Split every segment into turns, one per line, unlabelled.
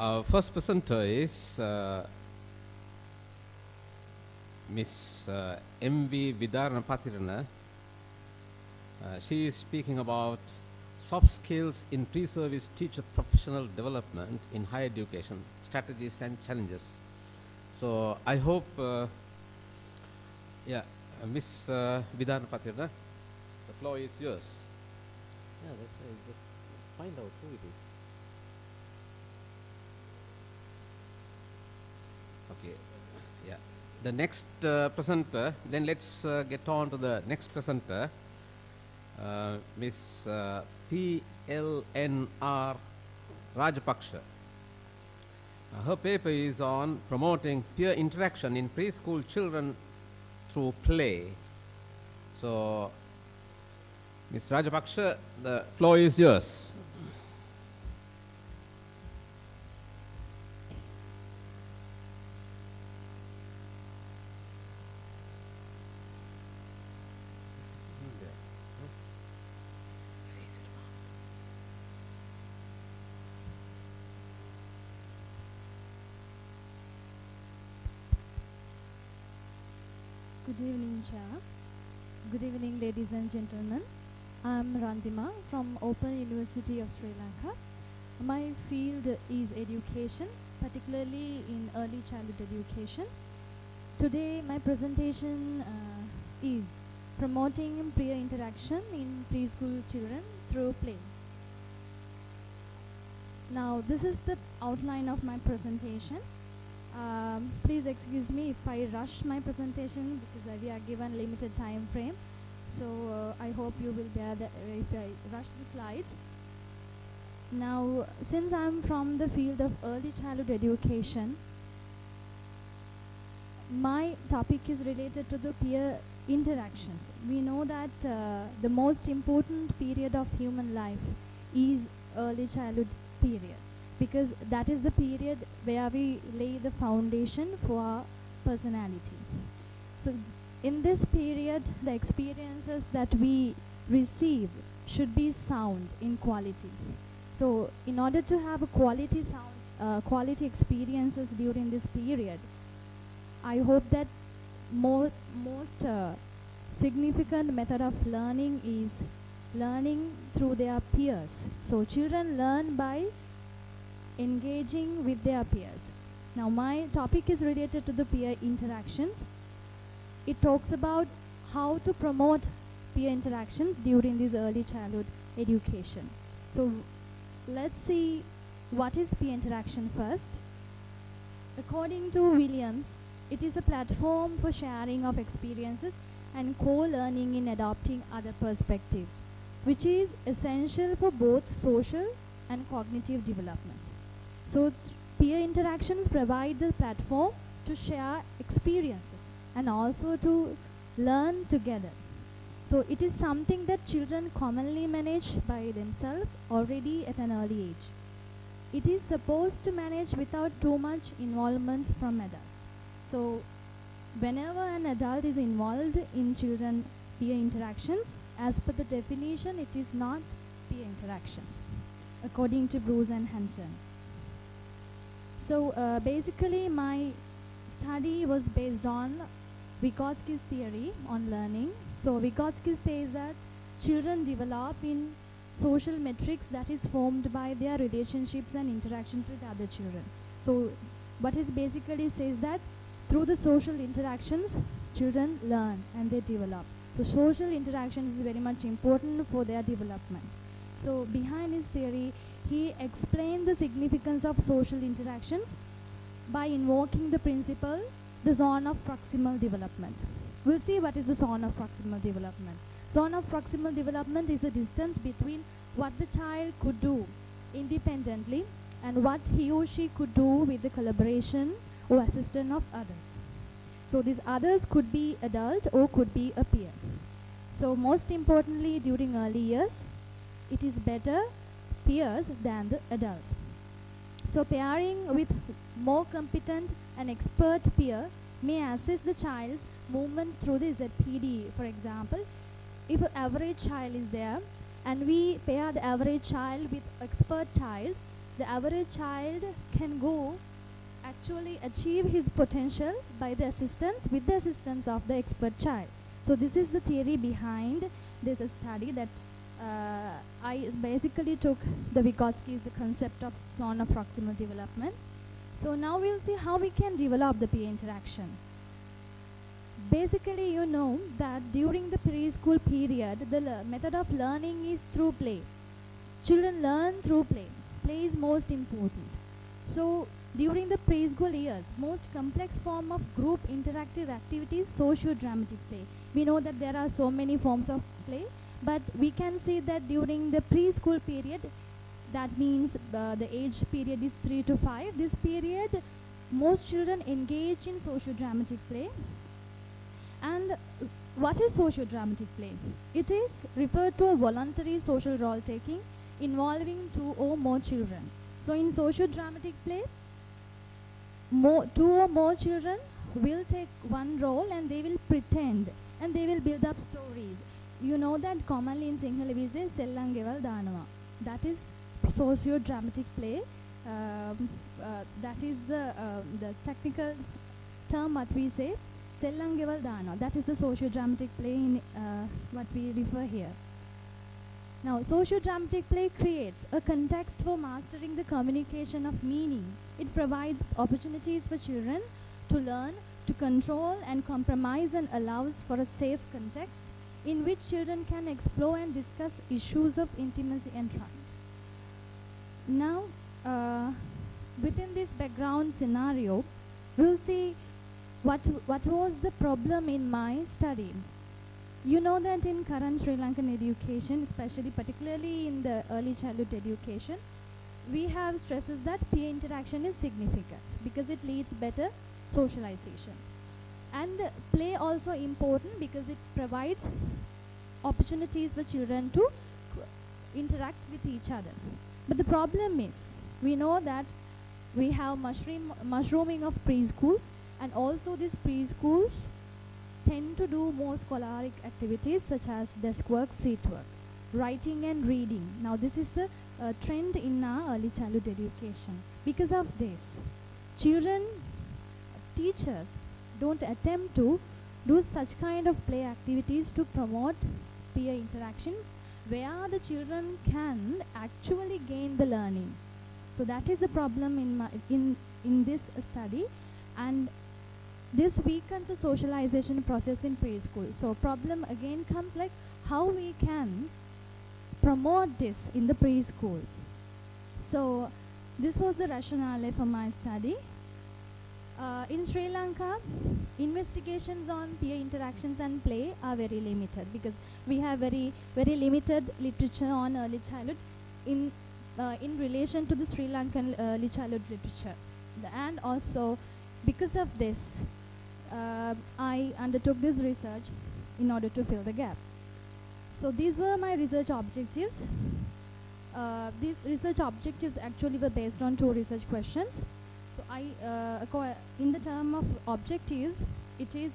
Our first presenter is Miss M.V. Vithanapathirana. She is speaking about soft skills in pre-service teacher professional development in higher education, strategies and challenges. So I hope, Miss Vithanapathirana, the floor is yours.
Yeah, that's right. Just find out who it is.
Okay, yeah. The next presenter, then let's get on to the next presenter, Miss P.L.N.R. Rajapaksha. Her paper is on promoting peer interaction in preschool children through play. So, Ms. Rajapaksha, the floor is yours.
Good evening, Chair. Good evening, ladies and gentlemen. I am Randima from Open University of Sri Lanka. My field is education, particularly in early childhood education. Today, my presentation is promoting peer interaction in preschool children through play. Now, this is the outline of my presentation. Please excuse me if I rush my presentation because we are given limited time frame. So I hope you will bear that if I rush the slides. Now, since I am from the field of early childhood education, my topic is related to the peer interactions. We know that the most important period of human life is early childhood period, because that is the period where we lay the foundation for our personality. So in this period, the experiences that we receive should be sound in quality. So in order to have a quality quality experiences during this period, I hope that most significant method of learning is learning through their peers. So children learn by engaging with their peers. Now my topic is related to the peer interactions. It talks about how to promote peer interactions during this early childhood education. So let's see what is peer interaction first. According to Williams, it is a platform for sharing of experiences and co-learning in adopting other perspectives, which is essential for both social and cognitive development. So peer interactions provide the platform to share experiences and also to learn together. So it is something that children commonly manage by themselves already at an early age. It is supposed to manage without too much involvement from adults. So whenever an adult is involved in children peer interactions, as per the definition, it is not peer interactions, according to Bruce and Hansen. So basically my study was based on Vygotsky's theory on learning. So Vygotsky says that children develop in social metrics that is formed by their relationships and interactions with other children. So what is basically says that through the social interactions, children learn and they develop. So social interactions is very much important for their development. So behind his theory, he explained the significance of social interactions by invoking the principle, the zone of proximal development. We'll see what is the zone of proximal development. Zone of proximal development is the distance between what the child could do independently and what he or she could do with the collaboration or assistance of others. So these others could be adult or could be a peer. So most importantly, during early years, it is better peers than the adults. So pairing with more competent and expert peer may assist the child's movement through the ZPD. For example, if an average child is there and we pair the average child with expert child, the average child can go actually achieve his potential by the assistance, with the assistance of the expert child. So this is the theory behind this study that I basically took the Vygotsky's, the concept of zone of proximal development. So now we'll see how we can develop the peer interaction. Basically, you know that during the preschool period, the method of learning is through play. Children learn through play. Play is most important. So during the preschool years, most complex form of group interactive activities, socio-dramatic play. We know that there are so many forms of play, but we can say that during the preschool period, that means the age period is 3 to 5. This period, most children engage in socio-dramatic play. And what is socio-dramatic play? It is referred to a voluntary social role-taking involving 2 or more children. So in socio-dramatic play, 2 or more children will take one role and they will pretend and they will build up stories. You know that commonly in Sinhala we say sellan geval danawa. That is socio-dramatic play. That is the technical term what we say. Sellan geval danawa. That is the socio-dramatic play in what we refer here. Now, socio-dramatic play creates a context for mastering the communication of meaning. It provides opportunities for children to learn, to control and compromise, and allows for a safe context in which children can explore and discuss issues of intimacy and trust. Now, within this background scenario, we'll see what was the problem in my study. You know that in current Sri Lankan education, especially particularly in the early childhood education, we have stresses that peer interaction is significant because it leads better socialization. And play also important because it provides opportunities for children to interact with each other. But the problem is, we know that we have mushrooming of preschools, and also these preschools tend to do more scholaric activities such as desk work, seat work, writing and reading. Now this is the trend in our early childhood education. Because of this, teachers don't attempt to do such kind of play activities to promote peer interactions where the children can actually gain the learning. So that is the problem in this study, and this weakens the socialization process in preschool. So problem again comes like how we can promote this in the preschool. So this was the rationale for my study. In Sri Lanka, investigations on peer interactions and play are very limited because we have very limited literature on early childhood in relation to the Sri Lankan early childhood literature. And also because of this, I undertook this research in order to fill the gap. So these were my research objectives. These research objectives actually were based on 2 research questions. So in the term of objectives, it is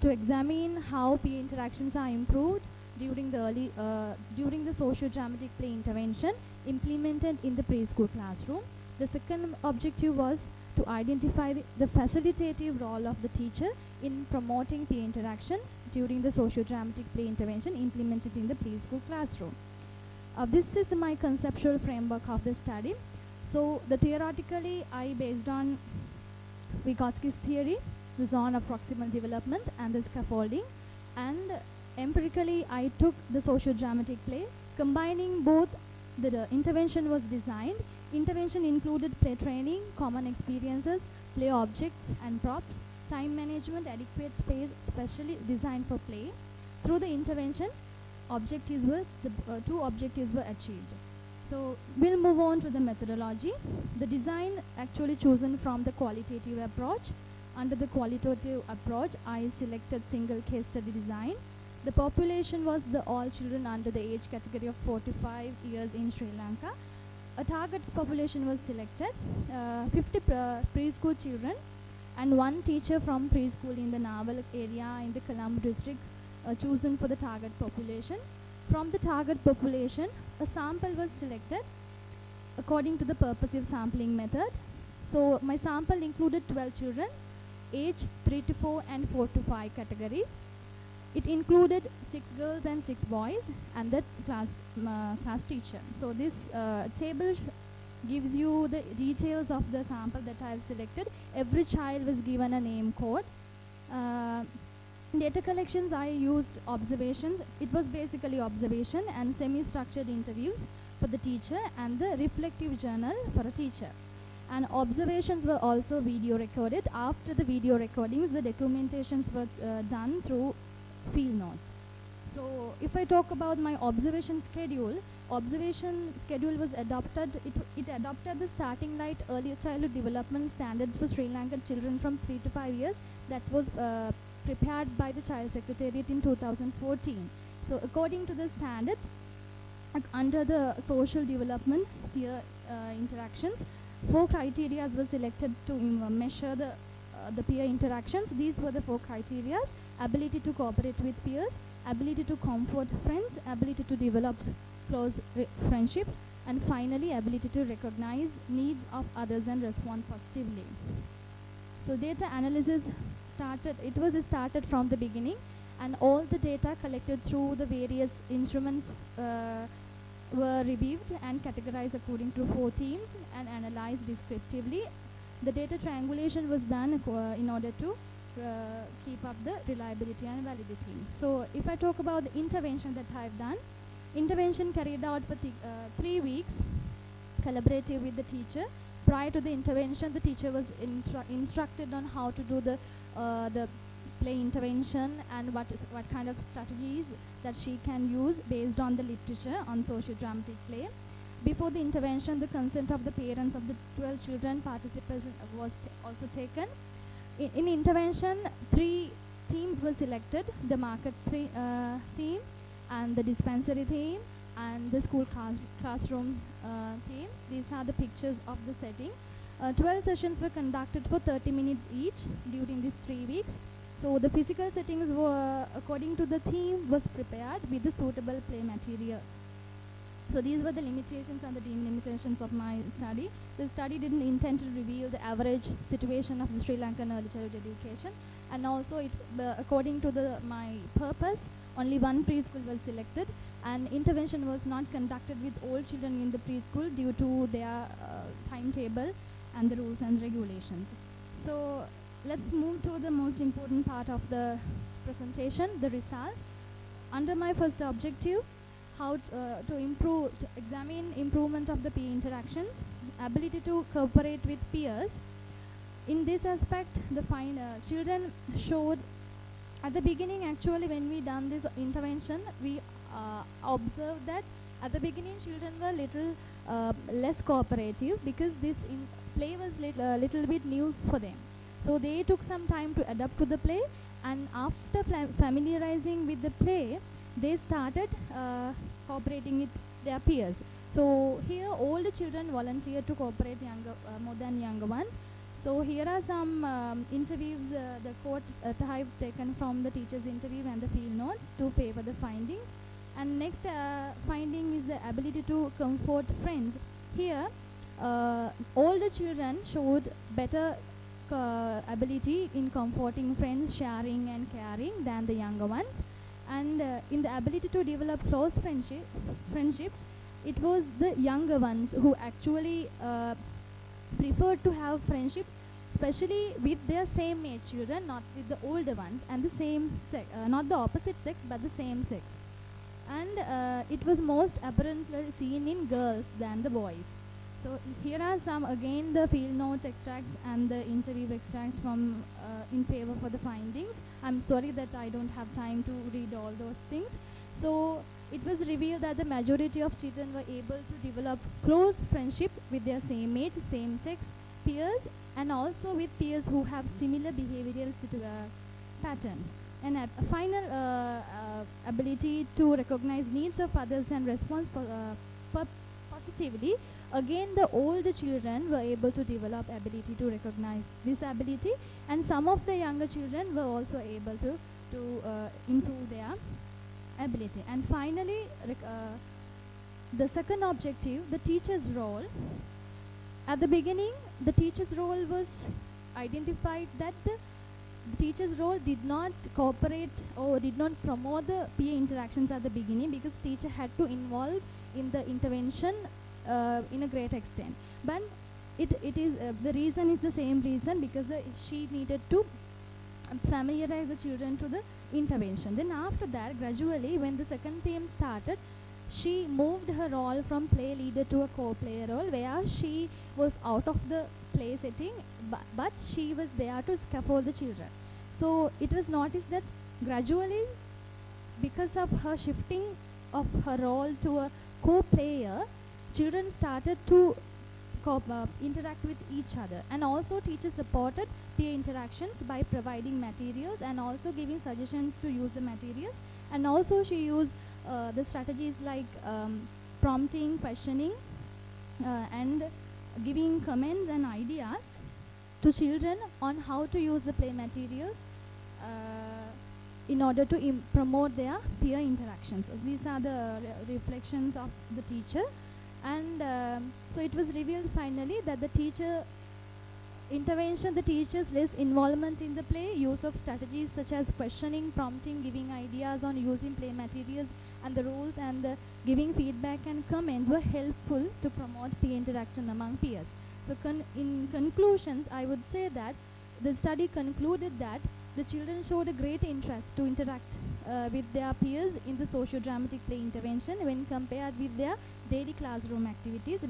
to examine how peer interactions are improved during the socio-dramatic play intervention implemented in the preschool classroom. The second objective was to identify the facilitative role of the teacher in promoting peer interaction during the socio-dramatic play intervention implemented in the preschool classroom. This is my conceptual framework of the study. So the theoretically, I based on Vygotsky's theory, the zone of proximal development and the scaffolding, and empirically I took the socio-dramatic play, combining both. The intervention was designed. Intervention included play training, common experiences, play objects and props, time management, adequate space, specially designed for play. Through the intervention, objectives were 2 objectives were achieved. So we'll move on to the methodology. The design actually chosen from the qualitative approach. Under the qualitative approach, I selected single case study design. The population was the all children under the age category of 45 years in Sri Lanka. A target population was selected, 50 preschool children and 1 teacher from preschool in the Naval area in the Colombo district chosen for the target population. From the target population, a sample was selected according to the purposive sampling method. So my sample included 12 children, age 3 to 4 and 4 to 5 categories. It included 6 girls and 6 boys and the class teacher. So this table gives you the details of the sample that I have selected. Every child was given a name code. Data collections, I used observations. It was basically observation and semi-structured interviews for the teacher and the reflective journal for a teacher. And observations were also video recorded. After the video recordings, the documentations were done through field notes. So if I talk about my observation schedule was adopted. It adopted the starting light early childhood development standards for Sri Lankan children from 3 to 5 years. That was prepared by the Child Secretariat in 2014. So according to the standards, under the social development peer interactions, 4 criteria were selected to measure the peer interactions. These were the 4 criteria: ability to cooperate with peers, ability to comfort friends, ability to develop close friendships, and finally ability to recognize needs of others and respond positively. So data analysis started from the beginning, and all the data collected through the various instruments were reviewed and categorized according to 4 themes and analyzed descriptively. The data triangulation was done in order to keep up the reliability and validity. So if I talk about the intervention that I've done, intervention carried out for 3 weeks, collaborative with the teacher. Prior to the intervention, the teacher was instructed on how to do the play intervention and what kind of strategies that she can use based on the literature on socio-dramatic play. Before the intervention, the consent of the parents of the 12 children participants was also taken. In intervention, 3 themes were selected: the market theme, and the dispensary theme, and the school classroom theme. These are the pictures of the setting. 12 sessions were conducted for 30 minutes each during these 3 weeks. So the physical settings were, according to the theme, was prepared with the suitable play materials. So these were the limitations and the delimitations of my study. The study didn't intend to reveal the average situation of the Sri Lankan early childhood education, and also according to my purpose, only 1 preschool was selected, and intervention was not conducted with all children in the preschool due to their timetable and the rules and regulations. So let's move to the most important part of the presentation, the results. Under my first objective, how to examine improvement of the peer interactions, ability to cooperate with peers. In this aspect, the children showed, at the beginning actually when we done this intervention, we observed that at the beginning children were little less cooperative because this play was little bit new for them. So they took some time to adapt to the play, and after familiarizing with the play, they started cooperating with their peers. So here all the children volunteered to cooperate more than younger ones. So here are some interviews, the quotes that I have taken from the teacher's interview and the field notes to favor the findings. And next finding is the ability to comfort friends. Here all the children showed better ability in comforting friends, sharing and caring than the younger ones. And in the ability to develop close friendships, it was the younger ones who actually preferred to have friendships, especially with their same age children, not with the older ones, and the same sex, not the opposite sex, but the same sex. And it was most apparently seen in girls than the boys. So here are some, again, the field note extracts and the interview extracts from in favor for the findings. I'm sorry that I don't have time to read all those things. So it was revealed that the majority of children were able to develop close friendship with their same age, same sex peers, and also with peers who have similar behavioral patterns. And a final ability to recognize needs of others and respond positively. Again, the older children were able to develop ability to recognize this ability, and some of the younger children were also able to improve their ability. And finally, the second objective, the teacher's role. At the beginning, the teacher's role was identified that the teacher's role did not cooperate or did not promote the peer interactions at the beginning, because teacher had to involve in the intervention in a great extent. But it is the reason is the same reason, because she needed to familiarize the children to the intervention. Then after that, gradually, when the second theme started, she moved her role from play leader to a co-player role, where she was out of the play setting, but she was there to scaffold the children. So it was noticed that gradually, because of her shifting of her role to a co-player, children started to interact with each other. And also teachers supported peer interactions by providing materials and also giving suggestions to use the materials. And also she used the strategies like prompting, questioning, and giving comments and ideas to children on how to use the play materials in order to promote their peer interactions. So these are the reflections of the teacher. And so it was revealed finally that the teacher intervention, the teacher's less involvement in the play, use of strategies such as questioning, prompting, giving ideas on using play materials and the rules, and the giving feedback and comments were helpful to promote peer interaction among peers. So in conclusions, I would say that the study concluded that the children showed a great interest to interact with their peers in the socio-dramatic play intervention when compared with their daily classroom activities,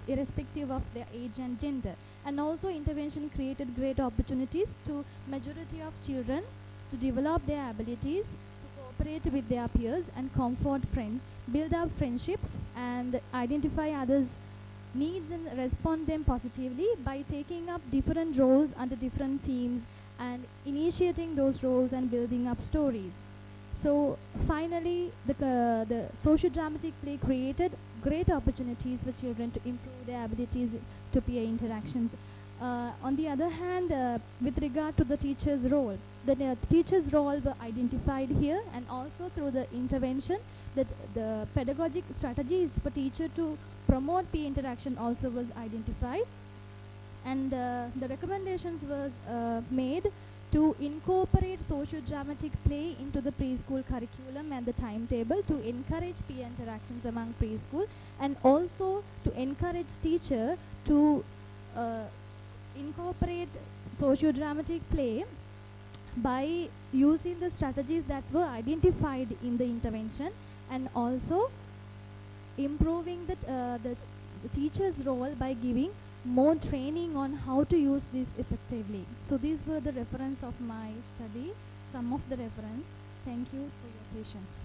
irrespective of their age and gender. And also intervention created great opportunities to majority of children to develop their abilities, to cooperate with their peers and comfort friends, build up friendships, and identify others' needs and respond them positively by taking up different roles under different themes and initiating those roles and building up stories. So finally, the socio-dramatic play created great opportunities for children to improve their abilities to peer interactions. On the other hand, with regard to the teacher's role, the teacher's role were identified here, and also through the intervention, that the pedagogic strategies for teacher to promote peer interaction also was identified. And the recommendations was made to incorporate socio-dramatic play into the preschool curriculum and the timetable to encourage peer interactions among preschool, and also to encourage teacher to incorporate socio-dramatic play by using the strategies that were identified in the intervention, and also improving the teacher's role by giving more training on how to use this effectively. So these were the reference of my study, some of the reference. Thank you for your patience.